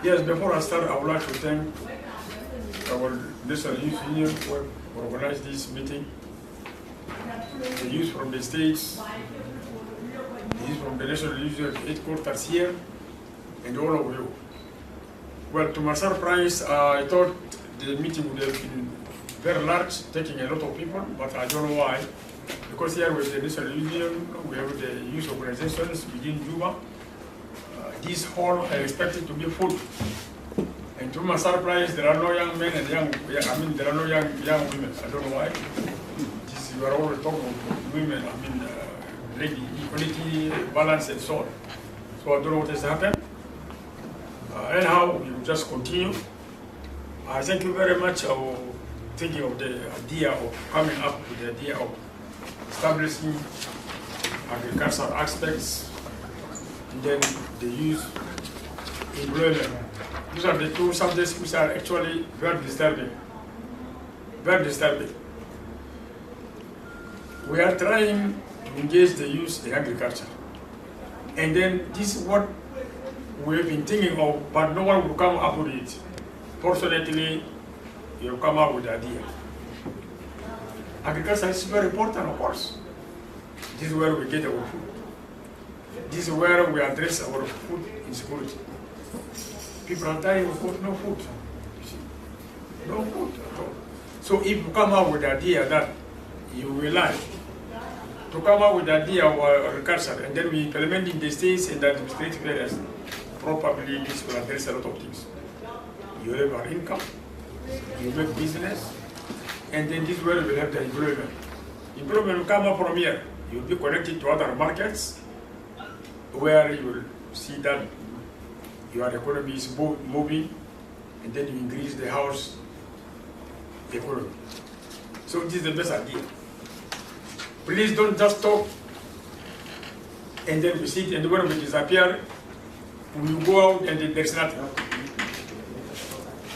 Yes, before I start, I would like to thank our National Youth Union for organizing this meeting. The youth from the states, the youth from the National Youth Union headquarters here, and all of you. Well, to my surprise, I thought the meeting would have been very large, taking a lot of people, but I don't know why. Because here with the National Union, we have the youth organizations within Juba. This hall I expected to be full. And to my surprise, there are no young men and there are no young women. I don't know why. You are always talking about women, lady equality, balance, and so on. So I don't know what has happened. Anyhow, we will just continue. I thank you very much for thinking of the idea of coming up with the idea of establishing agricultural aspects, and then the youth employment. These are the two subjects which are actually very disturbing. Very disturbing. We are trying to engage the youth in agriculture. And then this is what we have been thinking of, but no one will come up with it. Fortunately, you have come up with the idea. Agriculture is very important, of course. This is where we get our food. This is where we address our food insecurity. People are dying with no food. No food at all. So if you come up with the idea that you will like to come up with the idea of agriculture and then we implement in the states and the administrative areas, probably this will address a lot of things. You have our income, you make business, and then this way we will have the employment. Employment will come up from here. You will be connected to other markets where you will see that your economy is moving, and then you increase the house economy. So this is the best idea. Please don't just talk and then we sit, and when we disappear, we go out and then there's nothing.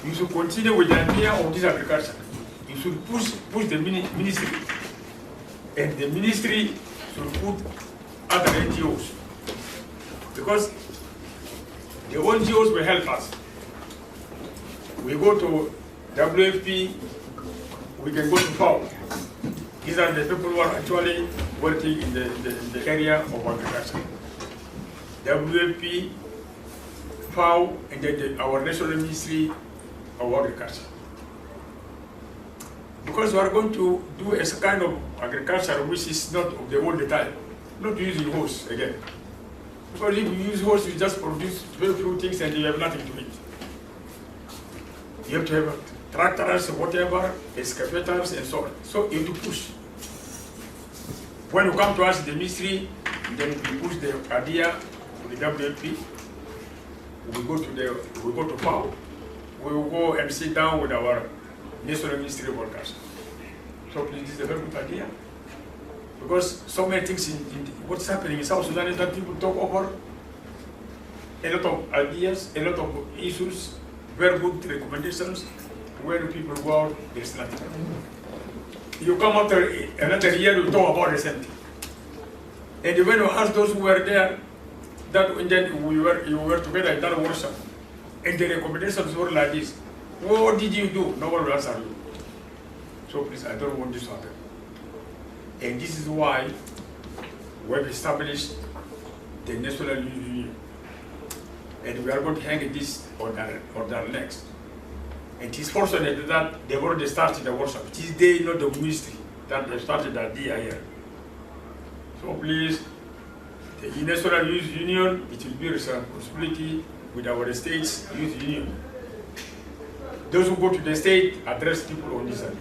You should continue with the idea of this agriculture. You should push the ministry, and the ministry should put other NGOs, because the NGOs will help us. We go to WFP, we can go to FAO. These are the people who are actually working in the area of agriculture. WFP, FAO, and then our National Ministry of Agriculture. Because we are going to do a kind of agriculture which is not of the all the time, not using horse again. Because if you use horse, you just produce very few things and you have nothing to eat. You have to have tractors, whatever, excavators, and so on. So you have to push. When you come to us, the ministry, then we push the idea to the WFP. We go to FAO. We will go and sit down with our National Ministry of Workers. So please, this is a very good idea. Because so many things in what's happening in South Sudan is that people talk over a lot of ideas, a lot of issues, very good recommendations. When people go out, there's nothing. You come after another year, you talk about the same thing. And when you ask those who were there, and then you were together in that workshop, and the recommendations were like this, what did you do? No one will answer you. So please, I don't want this to happen. And this is why we have established the National Youth Union. And we are going to hang this on their legs. And it is fortunate that they've already started the workshop. It is they, not the ministry, that they started the idea here. So please, the National Youth Union, it will be a responsibility with our state's youth union. Those who go to the state address people on this idea.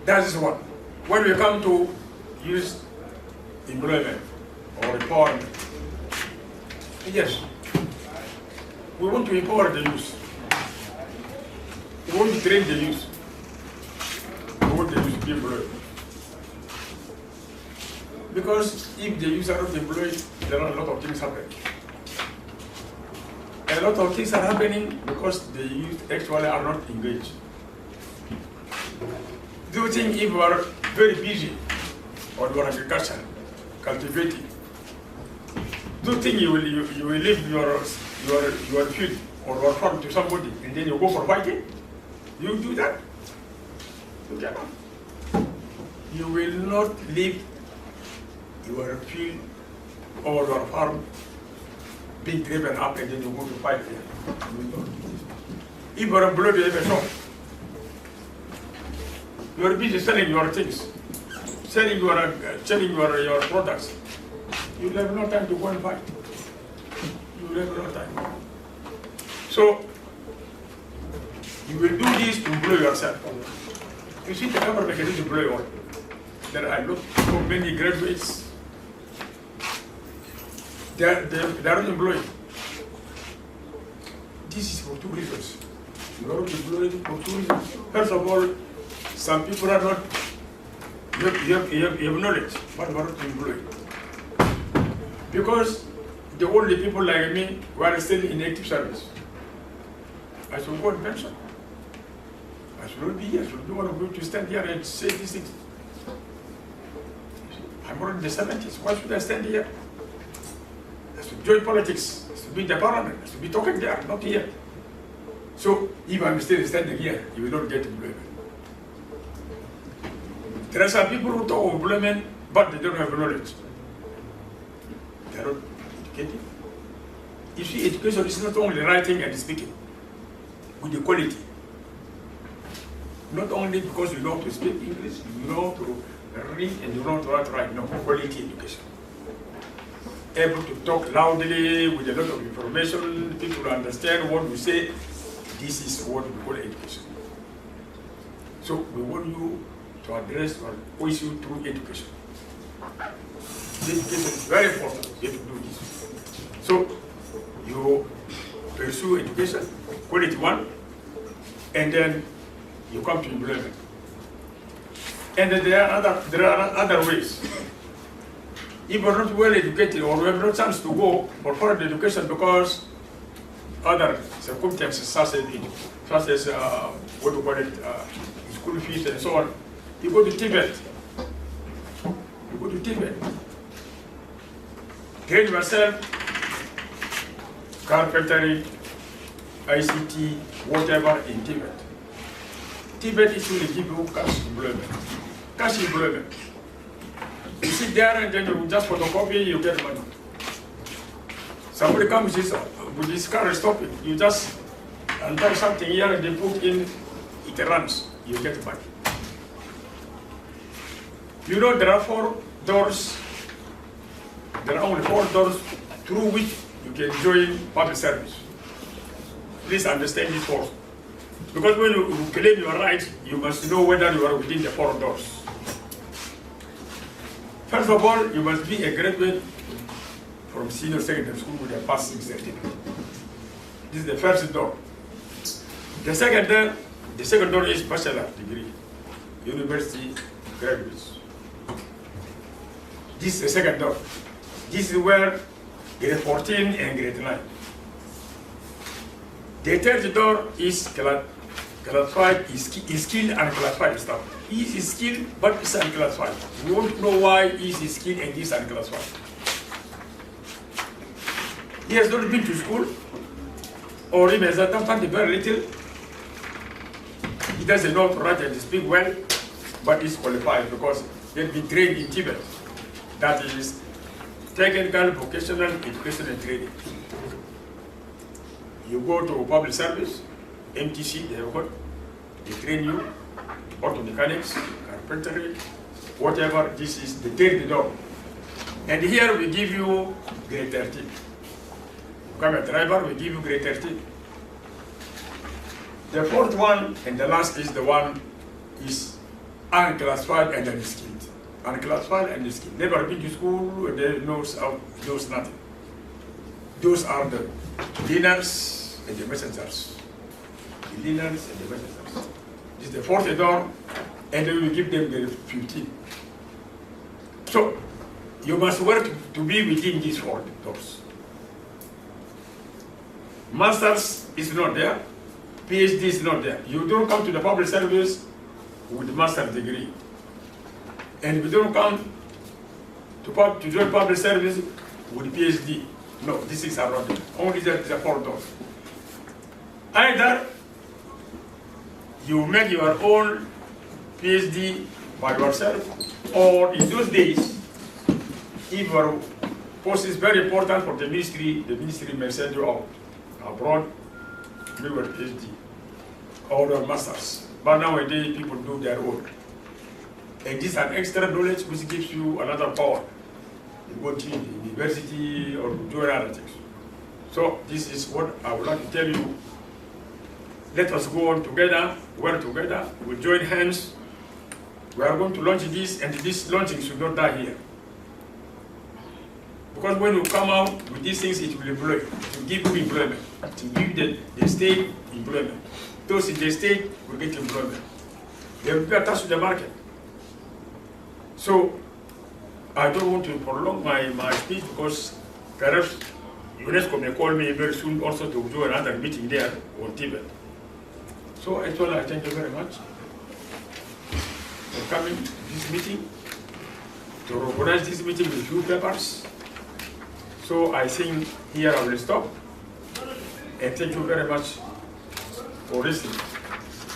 That is one. When we come to youth employment or empowerment, yes, we want to empower the youth. We want to train the youth. We want the youth to be employed. Because if the youth are not employed, there are a lot of things happening. A lot of things are happening because the youth actually are not engaged. Do you think if you are very busy on your agriculture, cultivating, Do you think you will leave your field or your farm to somebody and then you go for fighting? You do that? You cannot. You will not leave your field or your farm being driven up and then you go to fight there. You will not do this. If you are employed, you have a shop. You are busy selling your things, selling your products. You will have no time to go and fight. You will have no time. So, you will do this to employ yourself. You see, the government can employ all. There are not so many graduates. They are not employed. This is for two reasons. You are not employed for two reasons. First of all, some people are not, you have knowledge, but you are not employed. Because the only people like me who are still in active service. I should go on pension. I should not be here. I should be one of you to stand here and say these things. I'm already in the 70s. Why should I stand here? I should join politics. I should be in the parliament. I should be talking there, not here. So if I'm still standing here, you will not get employment. There are some people who talk of employment, but they don't have knowledge. They are not educated. You see, education is not only writing and speaking, with the quality. Not only because you know to speak English, you know to read and you know to write, no, quality education. Able to talk loudly with a lot of information, people understand what we say. This is what we call education. So we want you to address our issue through education. Education is very important. You have to do this. So you pursue education, quality one, and then you come to employment. And then there are other ways. If you are not well educated or you have no chance to go for further education because other circumstances such as what do you call it, school fees and so on, you go to Tibet. You go to Tibet. Train yourself, carpentry, ICT, whatever in Tibet. Tibet is really give you cash employment. Cash employment. You sit there and then you just photocopy, you get money. Somebody comes with his car stopping, you just untie something here and they put in, it runs, you get money. You know there are 4 doors, there are only 4 doors through which you can join public service. Please understand this first. Because when you claim your rights, you must know whether you are within the 4 doors. First of all, you must be a graduate from senior secondary school with a passing certificate. This is the first door. The second door is bachelor degree, university graduates. This is the second door. This is where grade 14 and grade 9. The third door is classified, is skilled and classified stuff. He is skilled, but it's unclassified. We won't know why he is skilled and he is unclassified. He has not been to school, or even has done something very little. He doesn't know to write and speak well, but he's qualified because they've been trained in Tibet. That is technical, vocational education and training. You go to public service, MTC, they train you, auto mechanics, carpentry, whatever. This is the third door. And here we give you grade 13. You become a driver, we give you grade 13. The fourth one and the last is the one is unclassified and unskilled. Unclassified and unskilled. Never been to school, they knows nothing. Those are the cleaners and the messengers. The cleaners and the messengers. This is the fourth door, and then we give them grade 15. So you must work to be within these 4 doors. Masters is not there, PhD is not there. You don't come to the public service with a master's degree. And you don't come to join public service with PhD. No, these things are not there. Only the four doors. Either you make your own PhD by yourself, or in those days, if your post is very important for the ministry may send you out abroad, do your PhD or your masters. But nowadays, people do their own. And this is an extra knowledge which gives you another power. You go to the university or do other things. So this is what I would like to tell you. Let us go on together, work together, we join hands. We are going to launch this, and this launching should not die here. Because when you come out with these things, it will employ, to give you employment, to give the state employment. Those in the state will get employment. They will be attached to the market. So I don't want to prolong my speech because perhaps UNESCO may call me very soon also to do another meeting there on Tibet. So actually, I thank you very much for coming to this meeting, to organize this meeting with few papers. So I think here I will stop, and thank you very much for listening.